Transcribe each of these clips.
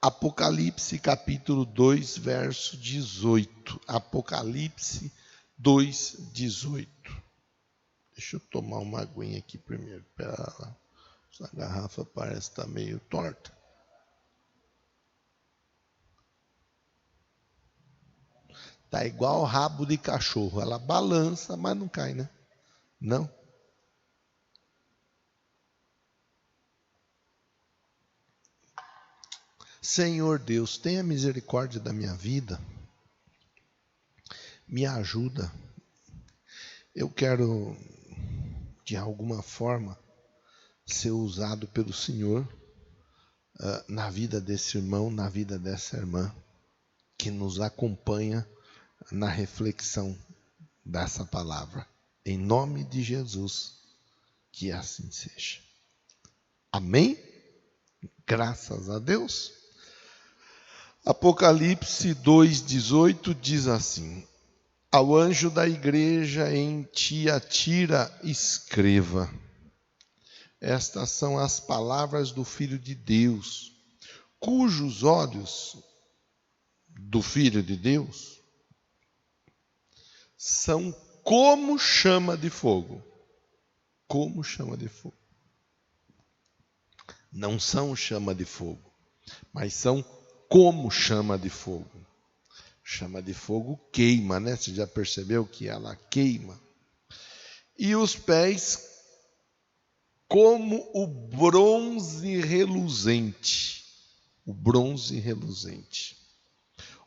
Apocalipse capítulo 2, verso 18. Apocalipse 2, 18. Deixa eu tomar uma aguinha aqui primeiro. Pera lá. Essa garrafa parece estar meio torta. Tá igual rabo de cachorro. Ela balança, mas não cai, né? Não? Senhor Deus, tenha misericórdia da minha vida. Me ajuda. Eu quero, de alguma forma, ser usado pelo Senhor na vida desse irmão, na vida dessa irmã, que nos acompanha na reflexão dessa palavra. Em nome de Jesus, que assim seja. Amém? Graças a Deus. Apocalipse 2,18 diz assim: ao anjo da igreja em Tiatira escreva: estas são as palavras do Filho de Deus, cujos olhos do Filho de Deus são como chama de fogo. Como chama de fogo. Não são chama de fogo, mas são como chama de fogo. Chama de fogo queima, né? Você já percebeu que ela queima? E os pés como o bronze reluzente. O bronze reluzente.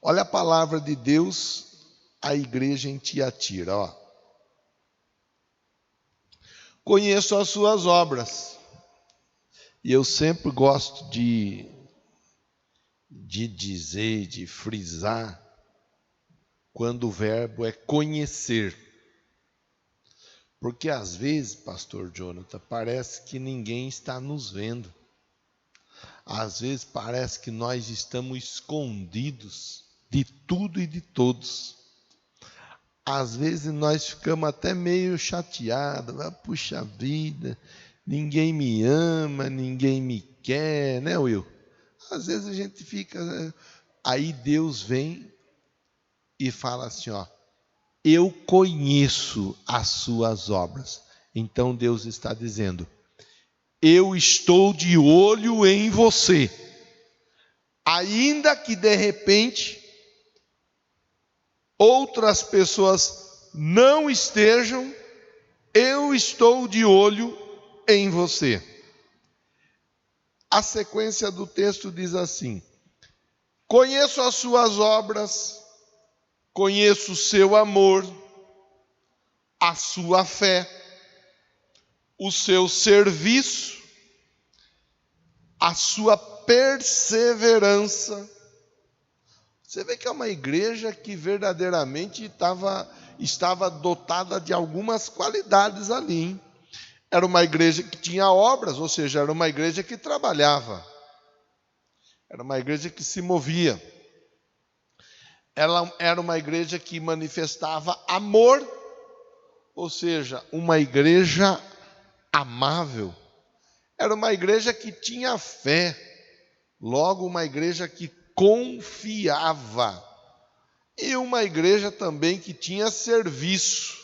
Olha a palavra de Deus à igreja em Tiatira, ó. Conheço as suas obras. E eu sempre gosto de dizer, de frisar, quando o verbo é conhecer. Porque às vezes, pastor Jonathan, parece que ninguém está nos vendo. Às vezes parece que nós estamos escondidos de tudo e de todos. Às vezes nós ficamos até meio chateados. Puxa vida, ninguém me ama, ninguém me quer, né, Will? Às vezes a gente fica... Aí Deus vem e fala assim, ó: eu conheço as suas obras. Então Deus está dizendo: eu estou de olho em você. Ainda que de repente outras pessoas não estejam, eu estou de olho em você. A sequência do texto diz assim: conheço as suas obras, conheço o seu amor, a sua fé, o seu serviço, a sua perseverança. Você vê que é uma igreja que verdadeiramente estava dotada de algumas qualidades ali, hein? Era uma igreja que tinha obras, ou seja, era uma igreja que trabalhava. Era uma igreja que se movia. Ela era uma igreja que manifestava amor, ou seja, uma igreja amável. Era uma igreja que tinha fé, logo uma igreja que confiava. E uma igreja também que tinha serviço.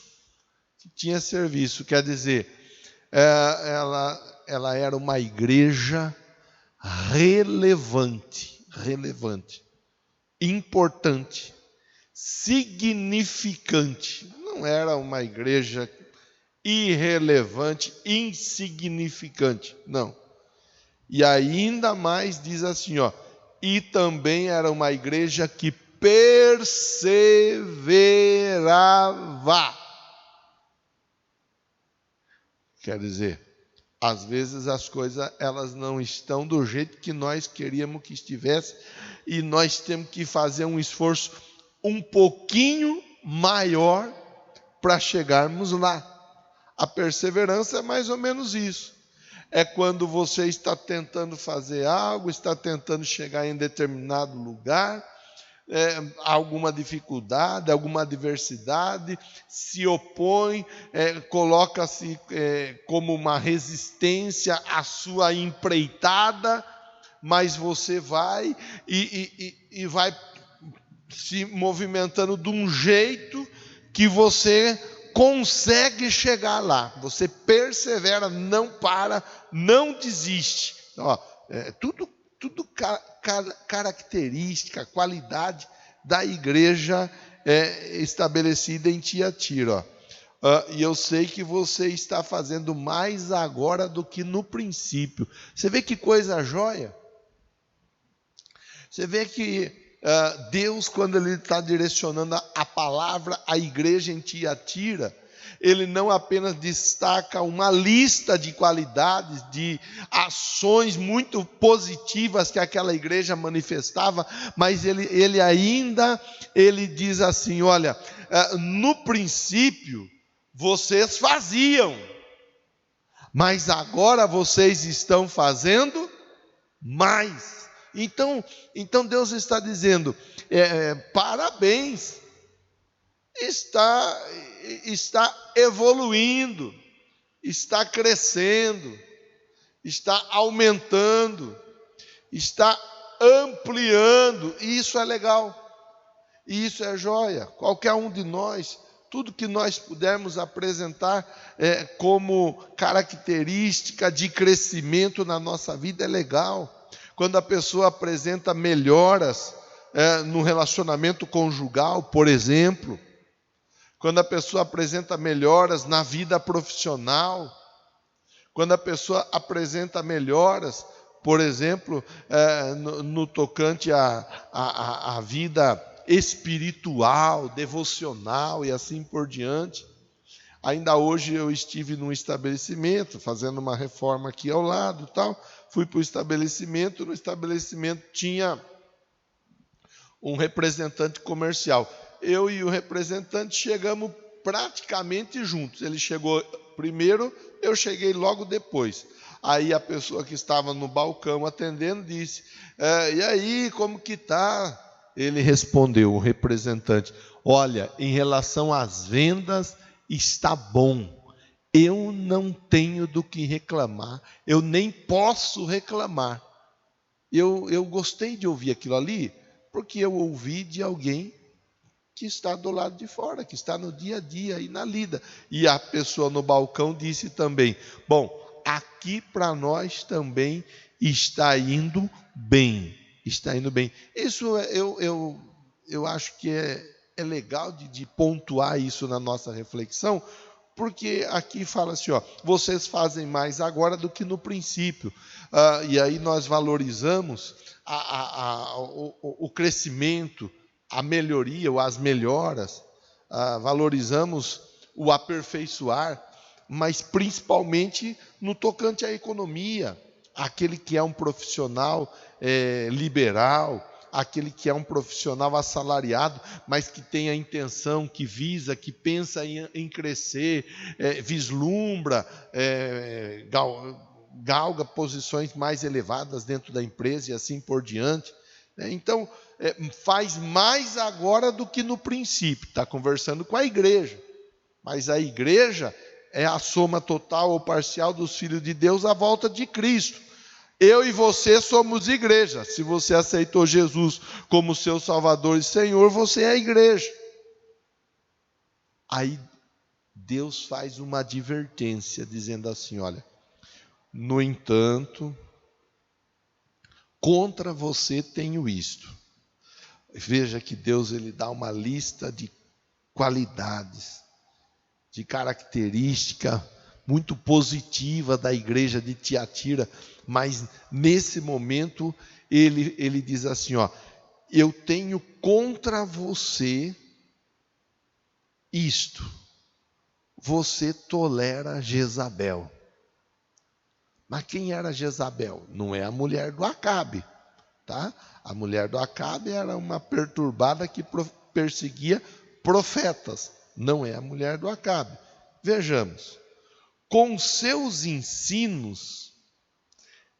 Quer dizer, ela era uma igreja relevante, importante, significante. Não era uma igreja irrelevante, insignificante, não. E ainda mais diz assim, ó: e também era uma igreja que perseverava. Quer dizer, às vezes as coisas elas não estão do jeito que nós queríamos que estivesse, e nós temos que fazer um esforço um pouquinho maior para chegarmos lá. A perseverança é mais ou menos isso. É quando você está tentando fazer algo, está tentando chegar em determinado lugar, alguma dificuldade, alguma adversidade, se opõe, coloca-se como uma resistência à sua empreitada, mas você vai e vai se movimentando de um jeito que você consegue chegar lá. Você persevera, não para, não desiste. Ó, tudo característica, qualidade da igreja estabelecida em Tiatira. E eu sei que você está fazendo mais agora do que no princípio. Você vê que coisa jóia? Você vê que Deus, quando Ele está direcionando a palavra à igreja em Tiatira, Ele não apenas destaca uma lista de qualidades, de ações muito positivas que aquela igreja manifestava, mas ele ainda diz assim: olha, no princípio vocês faziam, mas agora vocês estão fazendo mais. Então Deus está dizendo, parabéns, está evoluindo, está crescendo, está aumentando, está ampliando, e isso é legal, e isso é joia. Qualquer um de nós, tudo que nós pudermos apresentar como característica de crescimento na nossa vida é legal. Quando a pessoa apresenta melhoras no relacionamento conjugal, por exemplo, quando a pessoa apresenta melhoras na vida profissional, quando a pessoa apresenta melhoras, por exemplo, no tocante à vida espiritual, devocional e assim por diante. Ainda hoje eu estive num estabelecimento, fazendo uma reforma aqui ao lado, tal. Fui para o estabelecimento, no estabelecimento tinha um representante comercial. Eu e o representante chegamos praticamente juntos. Ele chegou primeiro, eu cheguei logo depois. Aí a pessoa que estava no balcão atendendo disse, e aí, como que está? Ele respondeu, o representante, olha, em relação às vendas, está bom. Eu não tenho do que reclamar, eu nem posso reclamar. Eu gostei de ouvir aquilo ali, porque eu ouvi de alguém que está do lado de fora, que está no dia a dia e na lida. E a pessoa no balcão disse também, bom, aqui para nós também está indo bem. Está indo bem. Isso eu acho que é legal de pontuar isso na nossa reflexão, porque aqui fala assim, ó, vocês fazem mais agora do que no princípio. E aí nós valorizamos o crescimento, a melhoria ou as melhoras, valorizamos o aperfeiçoar, mas principalmente no tocante à economia, aquele que é um profissional liberal, aquele que é um profissional assalariado, mas que tem a intenção, que visa, que pensa em crescer, vislumbra, galga posições mais elevadas dentro da empresa e assim por diante. Então, faz mais agora do que no princípio. Está conversando com a igreja, mas a igreja é a soma total ou parcial dos filhos de Deus à volta de Cristo. Eu e você somos igreja. Se você aceitou Jesus como seu Salvador e Senhor, você é a igreja. Aí Deus faz uma advertência, dizendo assim, olha, no entanto, contra você tenho isto. Veja que Deus ele dá uma lista de qualidades, de característica muito positiva da igreja de Tiatira, mas nesse momento ele diz assim, ó, eu tenho contra você isto, você tolera Jezabel. Mas quem era Jezabel? Não é a mulher do Acabe, tá? A mulher do Acabe era uma perturbada que perseguia profetas, não é a mulher do Acabe. Vejamos, com seus ensinos,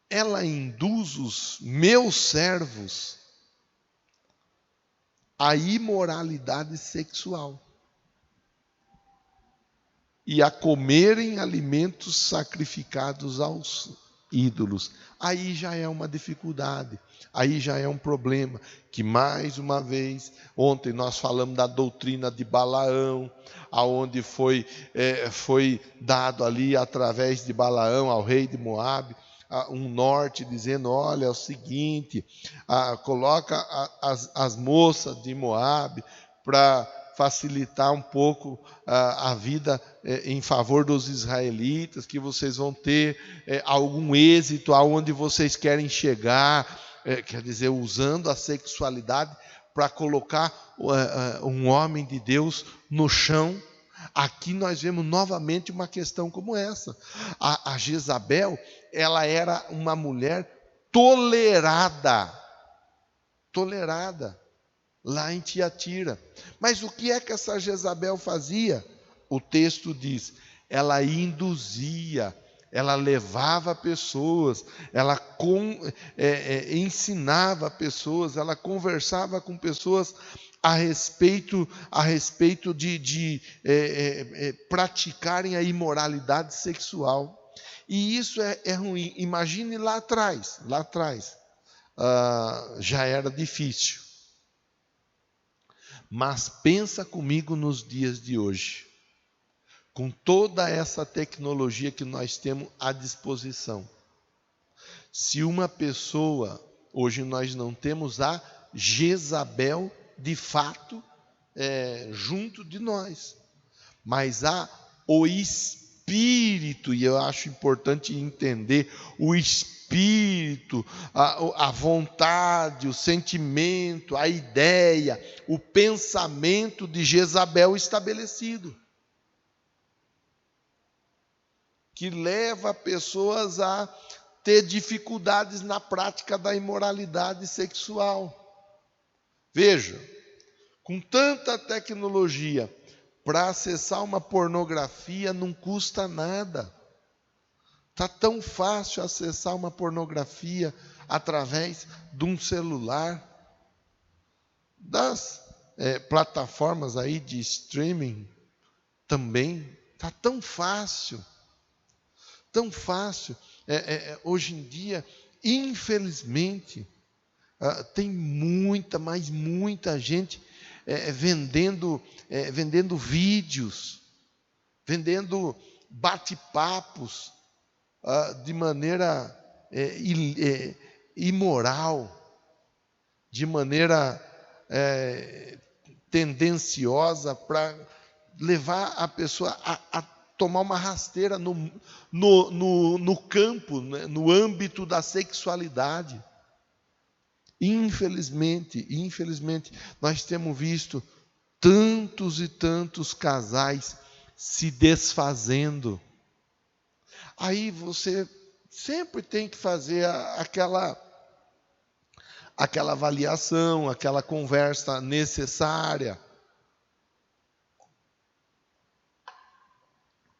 ela induz os meus servos à imoralidade sexual e a comerem alimentos sacrificados ídolos. Aí já é uma dificuldade, aí já é um problema, que mais uma vez, ontem nós falamos da doutrina de Balaão, aonde foi dado ali através de Balaão ao rei de Moabe, um norte dizendo, olha, é o seguinte, coloca as moças de Moabe para facilitar um pouco a vida em favor dos israelitas, que vocês vão ter algum êxito aonde vocês querem chegar, quer dizer, usando a sexualidade para colocar um homem de Deus no chão. Aqui nós vemos novamente uma questão como essa. A Jezabel, ela era uma mulher tolerada lá em Tiatira. Mas o que é que essa Jezabel fazia? O texto diz, ela induzia, ela levava pessoas, ela ensinava pessoas, ela conversava com pessoas a respeito de praticarem a imoralidade sexual. E isso é ruim. Imagine lá atrás, já era difícil. Mas pensa comigo nos dias de hoje, com toda essa tecnologia que nós temos à disposição. Se uma pessoa, hoje nós não temos a Jezabel de fato junto de nós, mas há o Espírito, e eu acho importante entender o Espírito, a vontade, o sentimento, a ideia, o pensamento de Jezabel estabelecido, que leva pessoas a ter dificuldades na prática da imoralidade sexual. Veja, com tanta tecnologia, para acessar uma pornografia não custa nada. Está tão fácil acessar uma pornografia através de um celular. Das plataformas aí de streaming também. Está tão fácil. Tão fácil. Hoje em dia, infelizmente, tem muita gente vendendo vídeos, vendendo bate-papos de maneira imoral, de maneira tendenciosa, para levar a pessoa a tomar uma rasteira no campo, né, no âmbito da sexualidade. Infelizmente, nós temos visto tantos e tantos casais se desfazendo. Aí você sempre tem que fazer aquela avaliação, aquela conversa necessária.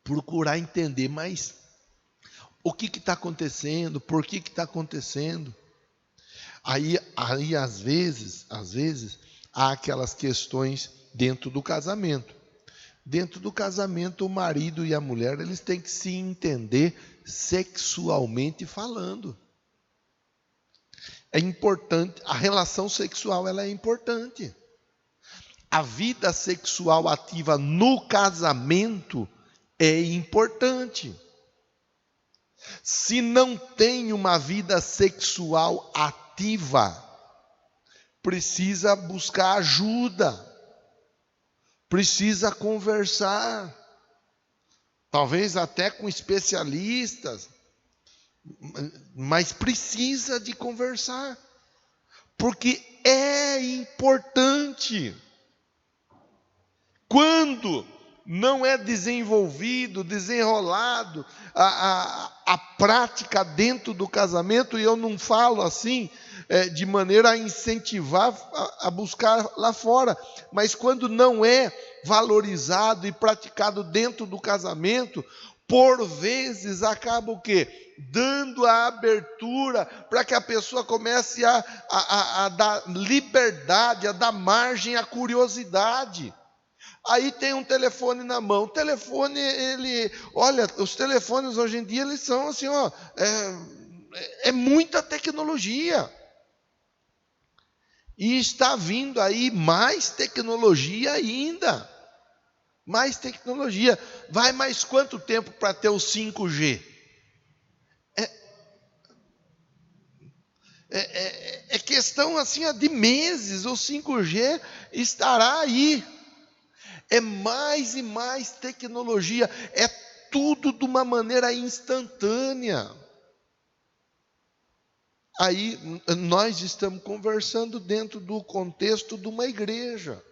Procurar entender, mas o que está acontecendo? Por que está acontecendo? Aí às vezes, há aquelas questões dentro do casamento. Dentro do casamento, o marido e a mulher, eles têm que se entender sexualmente falando. É importante, a relação sexual ela é importante. A vida sexual ativa no casamento é importante. Se não tem uma vida sexual ativa, precisa buscar ajuda, precisa conversar, talvez até com especialistas, mas precisa de conversar, porque é importante. Quando não é desenrolado a prática dentro do casamento, e eu não falo assim de maneira a incentivar a buscar lá fora, mas quando não é valorizado e praticado dentro do casamento, por vezes acaba o quê? Dando a abertura para que a pessoa comece a dar liberdade, a dar margem à curiosidade. Aí tem um telefone na mão. O telefone, olha, os telefones hoje em dia, eles são assim, É muita tecnologia. E está vindo aí mais tecnologia ainda. Mais tecnologia. Vai mais quanto tempo para ter o 5G? É questão assim de meses. O 5G estará aí. É mais e mais tecnologia. É tudo de uma maneira instantânea. Aí nós estamos conversando dentro do contexto de uma igreja.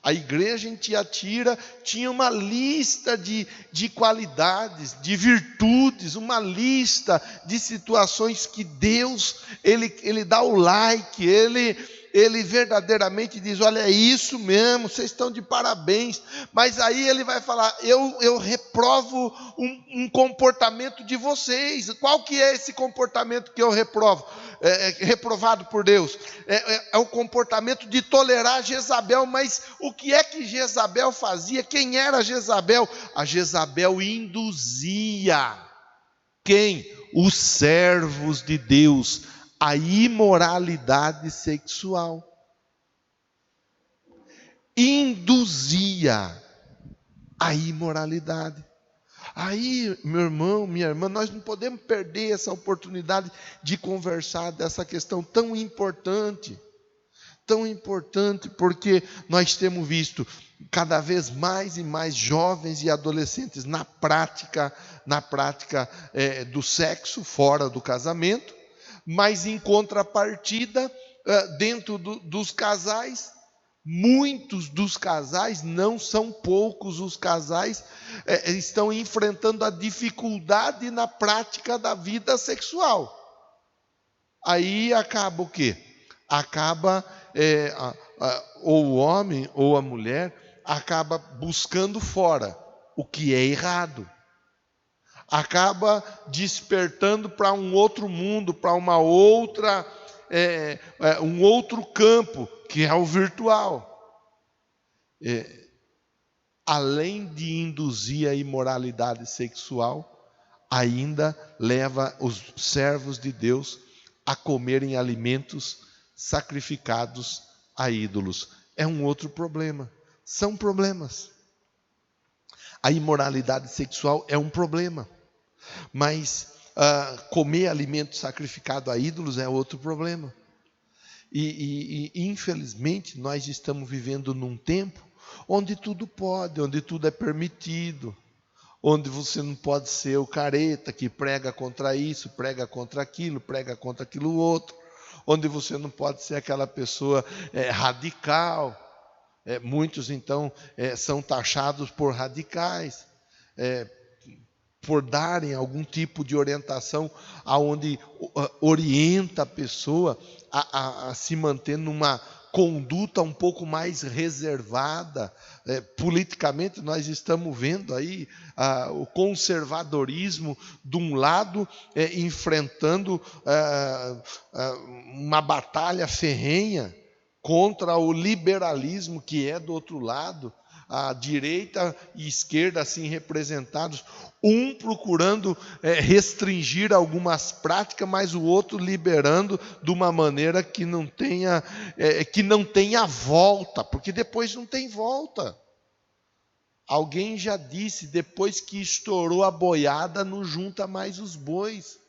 A igreja em Tiatira tinha uma lista de qualidades, de virtudes, uma lista de situações que Deus, Ele dá o like, Ele verdadeiramente diz, olha, é isso mesmo, vocês estão de parabéns. Mas aí Ele vai falar, eu reprovo um comportamento de vocês. Qual que é esse comportamento que eu reprovo? Reprovado por Deus? É o comportamento de tolerar Jezabel. Mas o que é que Jezabel fazia? Quem era Jezabel? A Jezabel induzia quem? Os servos de Deus à imoralidade sexual. Induzia a imoralidade. Aí, meu irmão, minha irmã, nós não podemos perder essa oportunidade de conversar dessa questão tão importante, porque nós temos visto cada vez mais e mais jovens e adolescentes na prática do sexo fora do casamento, mas em contrapartida, dentro dos casais, muitos dos casais, não são poucos os casais, estão enfrentando a dificuldade na prática da vida sexual. Aí acaba o quê? Acaba ou o homem ou a mulher acaba buscando fora o que é errado. Acaba despertando para um outro mundo, para uma outra, um outro campo, que é o virtual. Além de induzir a imoralidade sexual, ainda leva os servos de Deus a comerem alimentos sacrificados a ídolos. É um outro problema. São problemas. A imoralidade sexual é um problema. Mas comer alimento sacrificado a ídolos é outro problema. E infelizmente nós estamos vivendo num tempo onde tudo pode, onde tudo é permitido, onde você não pode ser o careta que prega contra isso, prega contra aquilo outro, onde você não pode ser aquela pessoa radical. Muitos então são taxados por radicais, por darem algum tipo de orientação aonde orienta a pessoa a se manter numa conduta um pouco mais reservada. Politicamente nós estamos vendo aí o conservadorismo de um lado enfrentando uma batalha ferrenha contra o liberalismo que é do outro lado, a direita e esquerda assim representados, um procurando restringir algumas práticas, mas o outro liberando de uma maneira que não tenha volta, porque depois não tem volta. Alguém já disse, depois que estourou a boiada, não junta mais os bois.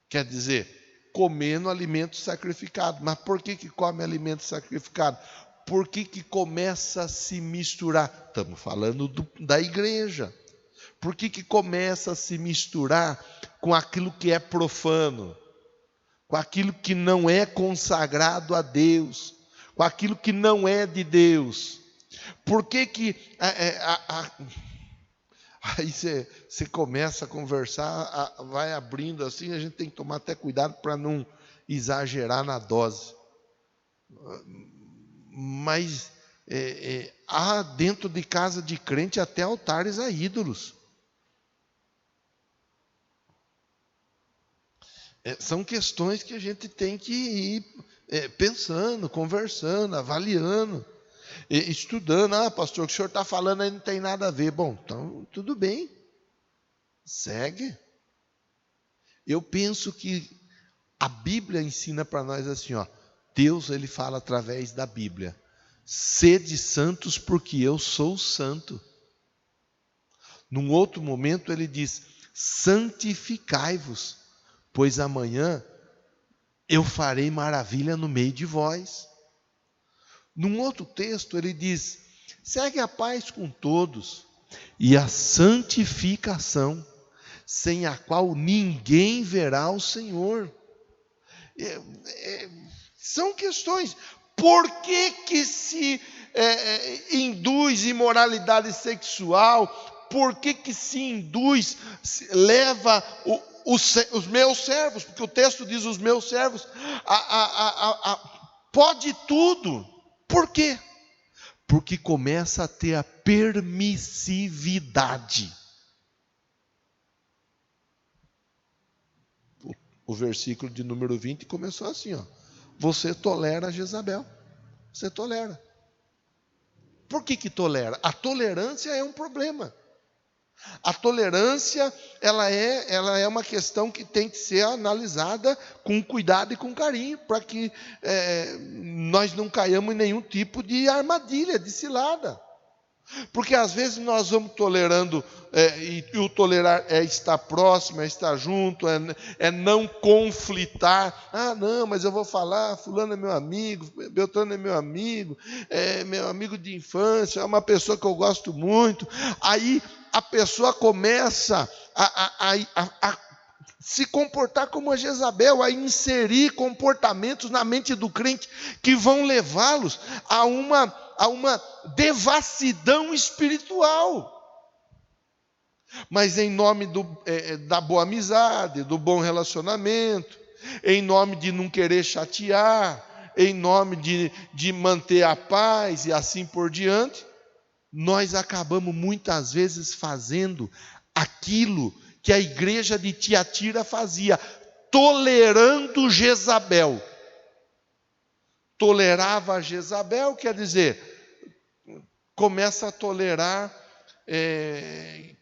Quer dizer, comendo alimento sacrificado. Mas por que come alimento sacrificado? Por que começa a se misturar? Estamos falando da igreja. Por que começa a se misturar com aquilo que é profano, com aquilo que não é consagrado a Deus, com aquilo que não é de Deus? Por que aí você começa a conversar, vai abrindo assim, a gente tem que tomar até cuidado para não exagerar na dose. Mas há dentro de casa de crente até altares a ídolos. São questões que a gente tem que ir pensando, conversando, avaliando, estudando. Pastor, o que o senhor está falando aí não tem nada a ver. Bom, então tudo bem, segue. Eu penso que a Bíblia ensina para nós assim, ó, Deus ele fala através da Bíblia: sede santos porque eu sou santo. Num outro momento ele diz: santificai-vos, pois amanhã eu farei maravilha no meio de vós. Num outro texto ele diz: segue a paz com todos e a santificação, sem a qual ninguém verá o Senhor. São questões. Por que se induz imoralidade sexual? Por que se induz, leva os meus servos? Porque o texto diz: os meus servos, pode tudo. Por quê? Porque começa a ter a permissividade. O versículo de número 20 começou assim, ó: você tolera Jezabel. Você tolera. Por que tolera? A tolerância é um problema. A tolerância, ela é uma questão que tem que ser analisada com cuidado e com carinho, para que nós não caiamos em nenhum tipo de armadilha, de cilada. Porque às vezes nós vamos tolerando, e o tolerar é estar próximo, é estar junto, é não conflitar. Ah, não, mas eu vou falar, fulano é meu amigo, Beltrano é meu amigo de infância, é uma pessoa que eu gosto muito. Aí a pessoa começa a se comportar como a Jezabel, a inserir comportamentos na mente do crente que vão levá-los a uma devassidão espiritual. Mas em nome da boa amizade, do bom relacionamento, em nome de não querer chatear, em nome de manter a paz e assim por diante, nós acabamos muitas vezes fazendo aquilo que a igreja de Tiatira fazia, tolerando Jezabel. Tolerava a Jezabel, quer dizer, começa a tolerar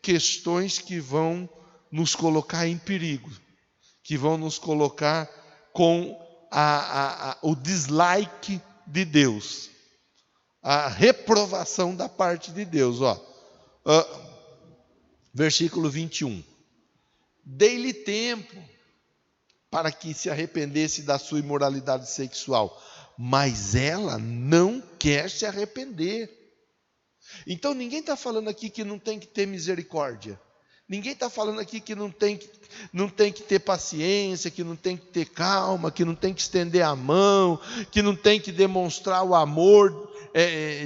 questões que vão nos colocar em perigo, que vão nos colocar com o dislike de Deus, a reprovação da parte de Deus. Versículo 21. Dei-lhe tempo para que se arrependesse da sua imoralidade sexual, mas ela não quer se arrepender. Então ninguém está falando aqui que não tem que ter misericórdia. Ninguém está falando aqui que não tem que ter paciência, que não tem que ter calma, que não tem que estender a mão, que não tem que demonstrar o amor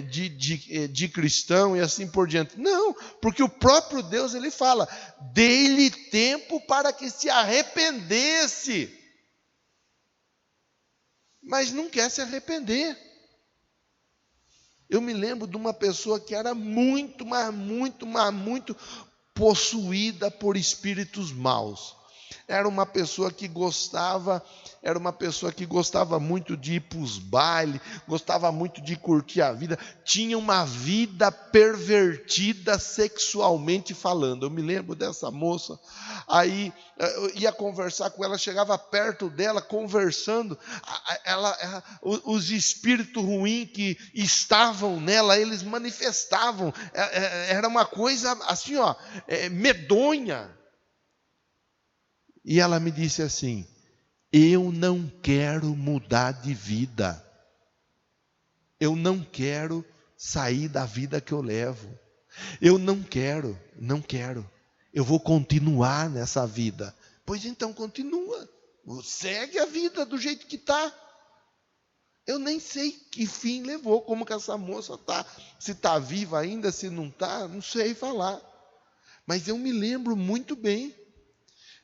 de cristão e assim por diante. Não, porque o próprio Deus ele fala: dei-lhe tempo para que se arrependesse. Mas não quer se arrepender. Eu me lembro de uma pessoa que era muito possuída por espíritos maus. Era uma pessoa que gostava muito de ir para os bailes, gostava muito de curtir a vida, tinha uma vida pervertida sexualmente falando. Eu me lembro dessa moça, aí eu ia conversar com ela, chegava perto dela, conversando, os espíritos ruins que estavam nela, eles manifestavam, era uma coisa assim, medonha. E ela me disse assim: eu não quero mudar de vida. Eu não quero sair da vida que eu levo. Eu não quero. Eu vou continuar nessa vida. Pois então continua. Segue a vida do jeito que está. Eu nem sei que fim levou, como que essa moça está. Se está viva ainda, se não está, não sei falar. Mas eu me lembro muito bem.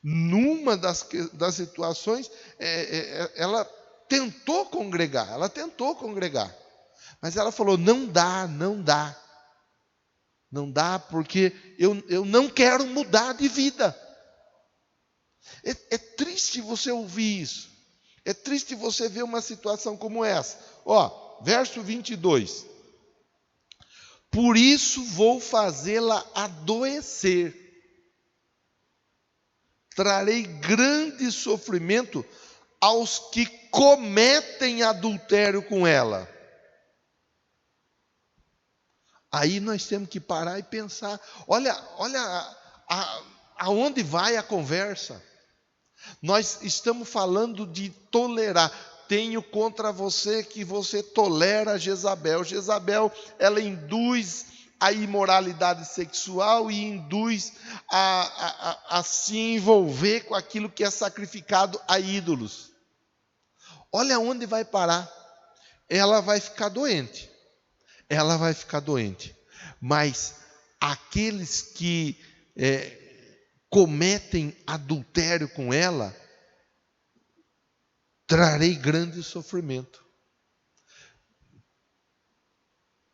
Numa das situações, ela tentou congregar, mas ela falou: não dá porque eu não quero mudar de vida. É triste você ouvir isso, é triste você ver uma situação como essa. Verso 22, por isso vou fazê-la adoecer. trarei grande sofrimento aos que cometem adultério com ela. Aí nós temos que parar e pensar, olha aonde vai a conversa. Nós estamos falando de tolerar. Tenho contra você que você tolera Jezabel. Jezabel, ela induz a imoralidade sexual e induz a se envolver com aquilo que é sacrificado a ídolos. Olha onde vai parar. Ela vai ficar doente. Ela vai ficar doente. Mas aqueles que cometem adultério com ela, trarei grande sofrimento.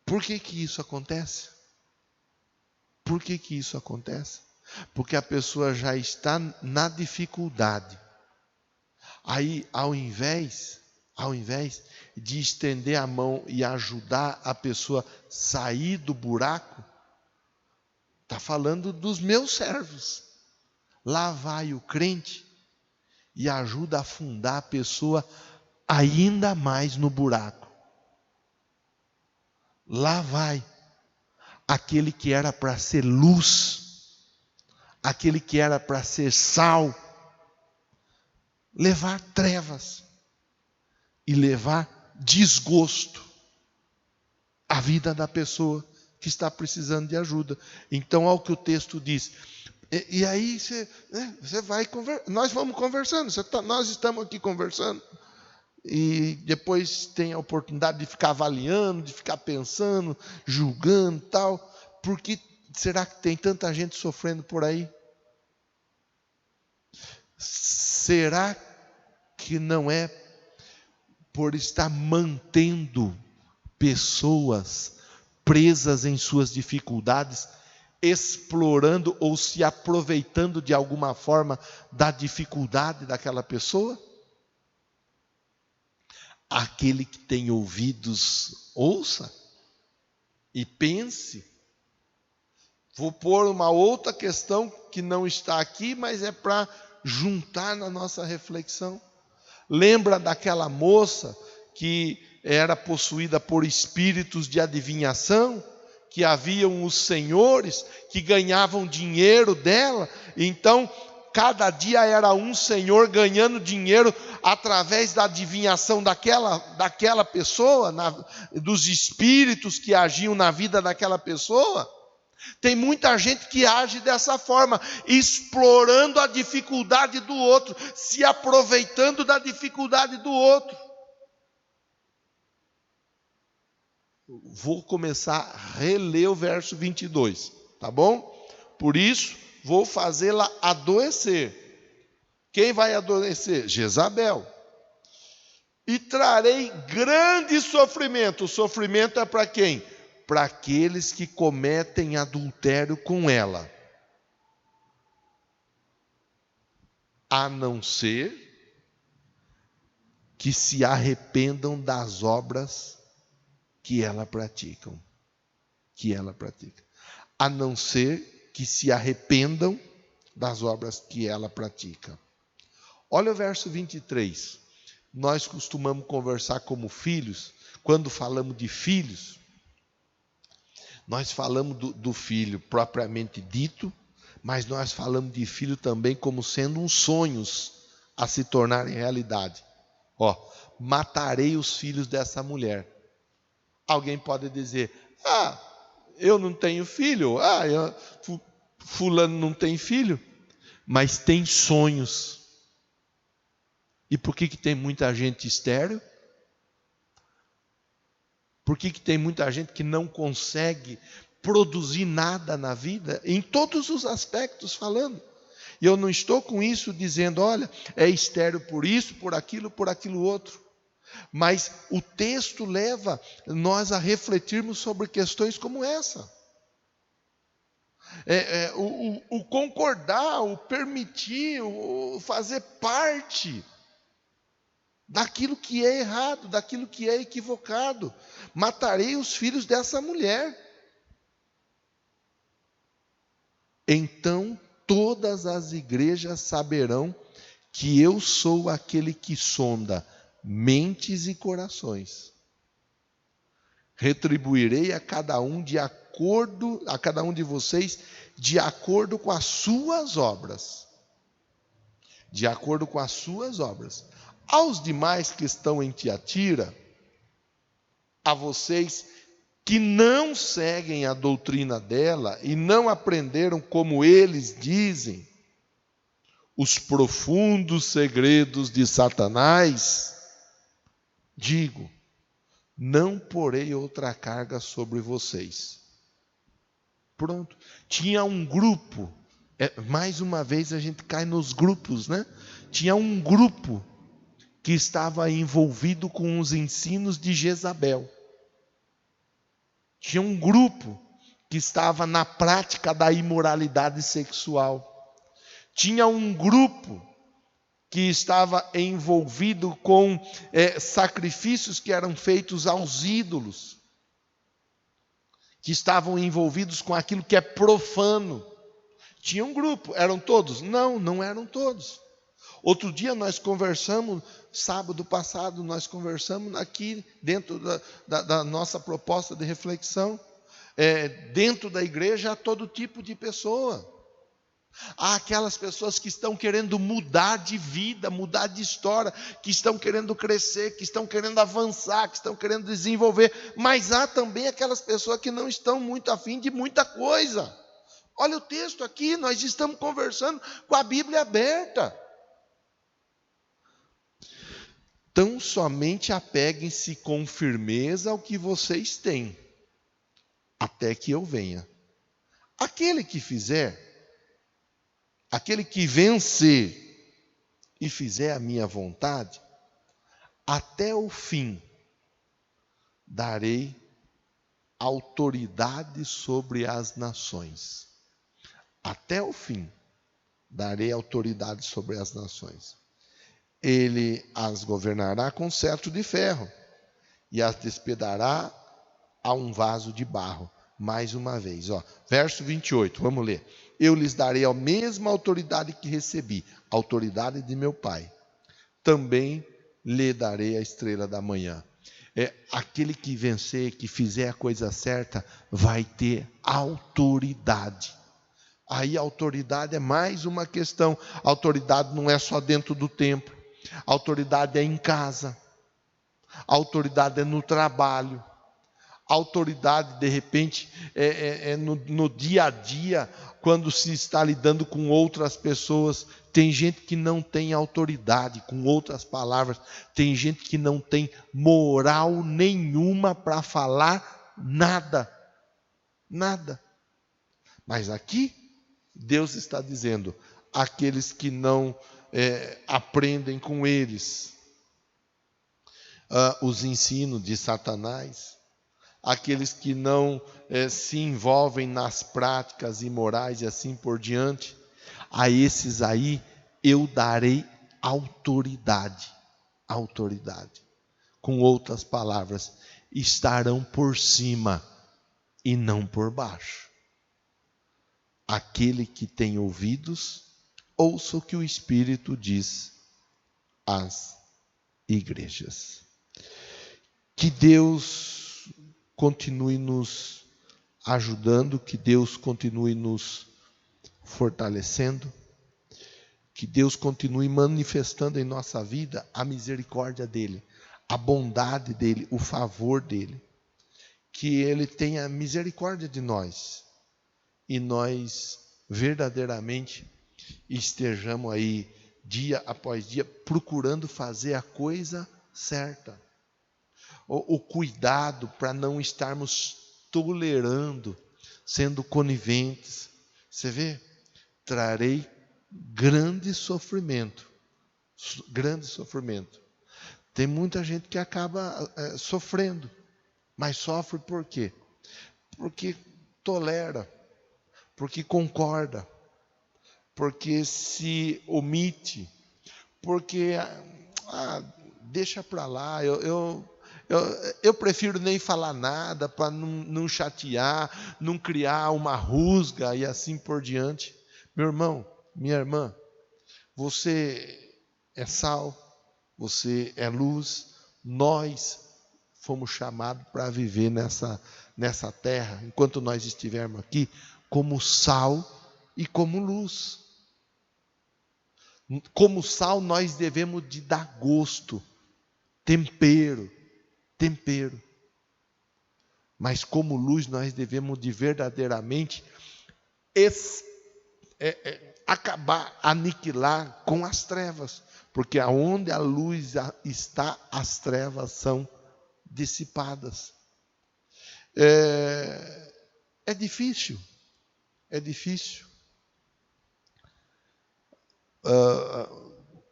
Por que isso acontece? Por que isso acontece? Porque a pessoa já está na dificuldade. Aí, ao invés de estender a mão e ajudar a pessoa a sair do buraco, está falando dos meus servos. Lá vai o crente e ajuda a afundar a pessoa ainda mais no buraco. Lá vai aquele que era para ser luz, aquele que era para ser sal, levar trevas e levar desgosto à vida da pessoa que está precisando de ajuda. Então, olha o que o texto diz. E aí você vai conversando, nós vamos conversando, nós estamos aqui conversando, e depois tem a oportunidade de ficar avaliando, de ficar pensando, julgando e tal. Por que será que tem tanta gente sofrendo por aí? Será que não é por estar mantendo pessoas presas em suas dificuldades, explorando ou se aproveitando de alguma forma da dificuldade daquela pessoa? Aquele que tem ouvidos, ouça e pense. Vou pôr uma outra questão que não está aqui, mas é para juntar na nossa reflexão. Lembra daquela moça que era possuída por espíritos de adivinhação? Que haviam os senhores que ganhavam dinheiro dela, então cada dia era um senhor ganhando dinheiro através da adivinhação daquela pessoa, dos espíritos que agiam na vida daquela pessoa. Tem muita gente que age dessa forma, explorando a dificuldade do outro, se aproveitando da dificuldade do outro. Vou começar a reler o verso 22, tá bom? Por isso, vou fazê-la adoecer. Quem vai adoecer? Jezabel. E trarei grande sofrimento. O sofrimento é para quem? Para aqueles que cometem adultério com ela. A não ser que se arrependam das obras que ela pratica. A não ser que se arrependam das obras que ela pratica. Olha o verso 23. Nós costumamos conversar como filhos. Quando falamos de filhos, nós falamos do filho propriamente dito, mas nós falamos de filho também como sendo uns sonhos a se tornarem realidade. Matarei os filhos dessa mulher. Alguém pode dizer, eu não tenho filho, fulano não tem filho, mas tem sonhos. E por que tem muita gente estéril? Por que tem muita gente que não consegue produzir nada na vida, em todos os aspectos falando? E eu não estou com isso dizendo, olha, é estéril por isso, por aquilo outro. Mas o texto leva nós a refletirmos sobre questões como essa. O concordar, o permitir, o fazer parte daquilo que é errado, daquilo que é equivocado. Matarei os filhos dessa mulher. Então todas as igrejas saberão que eu sou aquele que sonda mentes e corações. Retribuirei a cada um de vocês de acordo com as suas obras. De acordo com as suas obras. Aos demais que estão em Tiatira, a vocês que não seguem a doutrina dela e não aprenderam como eles dizem os profundos segredos de Satanás, digo, não porei outra carga sobre vocês. Pronto. Tinha um grupo, mais uma vez a gente cai nos grupos, né? Tinha um grupo que estava envolvido com os ensinos de Jezabel. Tinha um grupo que estava na prática da imoralidade sexual. Tinha um grupo que estava envolvido com sacrifícios que eram feitos aos ídolos, que estavam envolvidos com aquilo que é profano. Tinha um grupo, eram todos? Não, não eram todos. Outro dia nós conversamos, sábado passado, nós conversamos aqui dentro da nossa proposta de reflexão. Dentro da igreja há todo tipo de pessoa. Há aquelas pessoas que estão querendo mudar de vida, mudar de história, que estão querendo crescer, que estão querendo avançar, que estão querendo desenvolver. Mas há também aquelas pessoas que não estão muito afim de muita coisa. Olha o texto aqui, nós estamos conversando com a Bíblia aberta. Tão somente apeguem-se com firmeza ao que vocês têm, até que eu venha. Aquele que vencer e fizer a minha vontade, até o fim darei autoridade sobre as nações. Até o fim darei autoridade sobre as nações. Ele as governará com cetro de ferro e as despedará a um vaso de barro. Mais uma vez, verso 28, vamos ler. Eu lhes darei a mesma autoridade que recebi, a autoridade de meu Pai. Também lhe darei a estrela da manhã. Aquele que vencer, que fizer a coisa certa, vai ter autoridade. Aí a autoridade é mais uma questão. A autoridade não é só dentro do templo. A autoridade é em casa. A autoridade é no trabalho. A autoridade, de repente, no dia a dia, quando se está lidando com outras pessoas. Tem gente que não tem autoridade, com outras palavras, tem gente que não tem moral nenhuma para falar nada. Nada. Mas aqui, Deus está dizendo, aqueles que não aprendem com eles os ensinos de Satanás, aqueles que não se envolvem nas práticas imorais e assim por diante, a esses aí eu darei autoridade. Autoridade. Com outras palavras, estarão por cima e não por baixo. Aquele que tem ouvidos, ouça o que o Espírito diz às igrejas. Que Deus continue nos ajudando, que Deus continue nos fortalecendo, que Deus continue manifestando em nossa vida a misericórdia dEle, a bondade dEle, o favor dEle. Que Ele tenha misericórdia de nós e nós verdadeiramente estejamos aí dia após dia procurando fazer a coisa certa. O cuidado para não estarmos tolerando, sendo coniventes. Você vê? Trarei grande sofrimento. Grande sofrimento. Tem muita gente que acaba sofrendo. Mas sofre por quê? Porque tolera. Porque concorda. Porque se omite. Porque deixa para lá. Eu prefiro nem falar nada para não chatear, não criar uma rusga e assim por diante. Meu irmão, minha irmã, você é sal, você é luz, nós fomos chamados para viver nessa terra, enquanto nós estivermos aqui, como sal e como luz. Como sal nós devemos de dar gosto, tempero. Mas como luz nós devemos de verdadeiramente acabar, aniquilar com as trevas. Porque aonde a luz está, as trevas são dissipadas. É difícil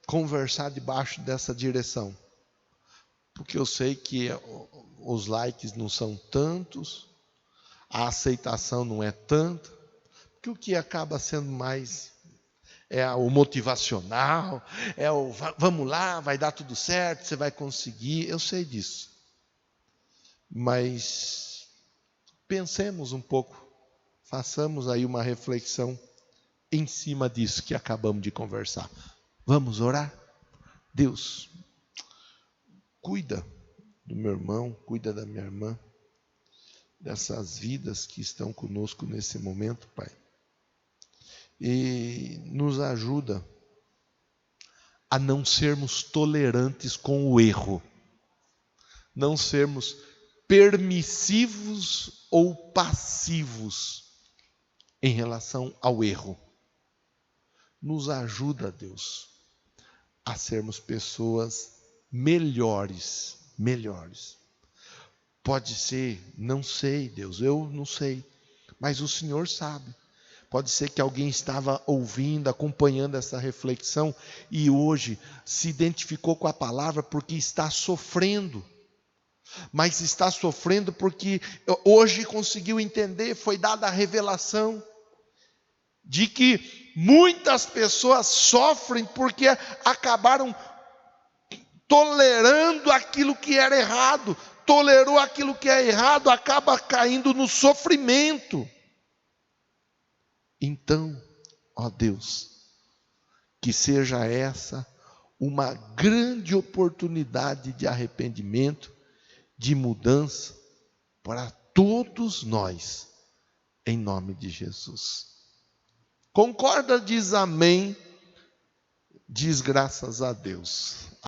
conversar debaixo dessa direção, porque eu sei que os likes não são tantos, a aceitação não é tanta, porque o que acaba sendo mais é o motivacional, é o vamos lá, vai dar tudo certo, você vai conseguir, eu sei disso. Mas pensemos um pouco, façamos aí uma reflexão em cima disso que acabamos de conversar. Vamos orar? Deus, cuida do meu irmão, cuida da minha irmã, dessas vidas que estão conosco nesse momento, Pai. E nos ajuda a não sermos tolerantes com o erro, não sermos permissivos ou passivos em relação ao erro. Nos ajuda, Deus, a sermos pessoas melhores. Pode ser, não sei, Deus, eu não sei, mas o Senhor sabe. Pode ser que alguém estava ouvindo, acompanhando essa reflexão e hoje se identificou com a palavra porque está sofrendo. Mas está sofrendo porque hoje conseguiu entender, foi dada a revelação de que muitas pessoas sofrem porque acabaram tolerando aquilo que era errado. Tolerou aquilo que é errado, acaba caindo no sofrimento. Então, ó Deus, que seja essa uma grande oportunidade de arrependimento, de mudança para todos nós, em nome de Jesus. Concorda? Diz amém. Diz graças a Deus.